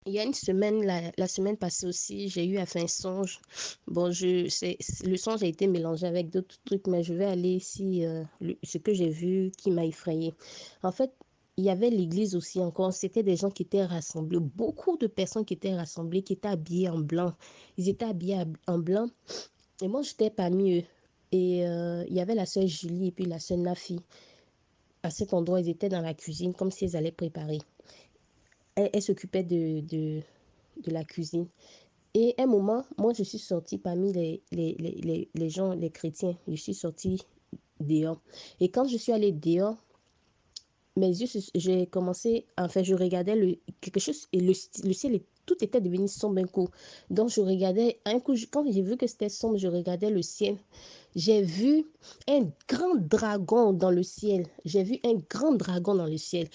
Il y a une semaine, la semaine passée aussi, j'ai eu à faire un songe. Bon, le songe a été mélangé avec d'autres trucs, mais je vais aller ici, ce que j'ai vu qui m'a effrayée. En fait, il y avait l'église aussi encore. C'était des gens qui étaient rassemblés, beaucoup de personnes qui étaient rassemblées, qui étaient habillées en blanc. Ils étaient habillés en blanc et moi, j'étais parmi eux. Et il y avait la sœur Julie et puis la sœur Nafi. À cet endroit, ils étaient dans la cuisine comme si elles allaient préparer. Elles s'occupaient de la cuisine. Et un moment, moi, je suis sortie parmi les gens, les chrétiens. Je suis sortie dehors. Et quand je suis allée dehors, mes yeux, j'ai commencé, enfin, je regardais quelque chose, et le ciel, tout était devenu sombre un coup. Donc, je regardais, un coup, quand j'ai vu que c'était sombre, je regardais le ciel. J'ai vu un grand dragon dans le ciel. J'ai vu un grand dragon dans le ciel.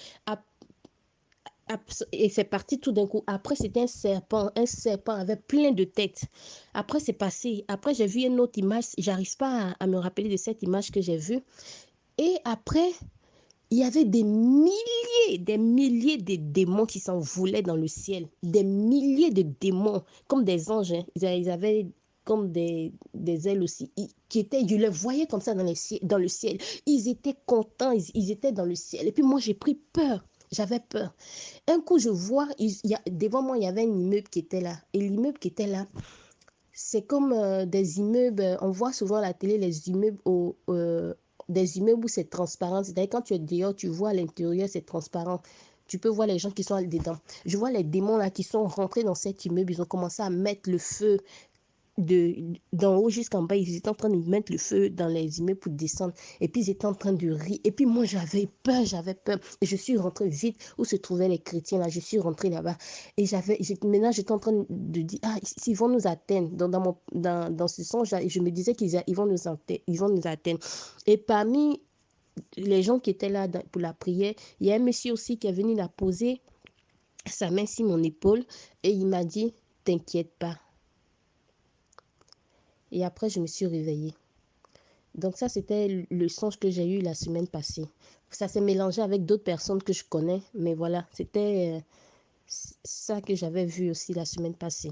Et c'est parti tout d'un coup. Après, c'était un serpent. Un serpent avec plein de têtes. Après, c'est passé. Après, j'ai vu une autre image. J'arrive pas à me rappeler de cette image que j'ai vue. Et après, il y avait des milliers de démons qui s'envolaient dans le ciel. Des milliers de démons, comme des anges. Hein. Ils avaient comme des ailes aussi, qui étaient, je les voyais comme ça dans le ciel. Ils étaient contents, ils étaient dans le ciel. Et puis moi, j'ai pris peur. J'avais peur. Un coup, je vois, devant moi, il y avait un immeuble qui était là. Et l'immeuble qui était là, c'est comme des immeubles, on voit souvent à la télé les immeubles des immeubles où c'est transparent. C'est-à-dire quand tu es dehors, tu vois à l'intérieur, c'est transparent. Tu peux voir les gens qui sont dedans. Je vois les démons là qui sont rentrés dans cet immeuble. Ils ont commencé à mettre le feu d'en haut jusqu'en bas. Ils étaient en train de mettre le feu dans les immeubles pour descendre. Et puis ils étaient en train de rire. Et puis moi, j'avais peur, j'avais peur. Et je suis rentrée vite où se trouvaient les chrétiens là. Je suis rentrée là-bas. Et maintenant, j'étais en train de dire, ah, ils vont nous atteindre. Dans ce sens, je me disais ils vont nous atteindre. Ils vont nous atteindre. Et parmi les gens qui étaient là pour la prière, il y a un monsieur aussi qui est venu la poser sa main sur mon épaule. Et il m'a dit, t'inquiète pas. Et après, je me suis réveillée. Donc ça, c'était le songe que j'ai eu la semaine passée. Ça s'est mélangé avec d'autres personnes que je connais, mais voilà, c'était ça que j'avais vu aussi la semaine passée.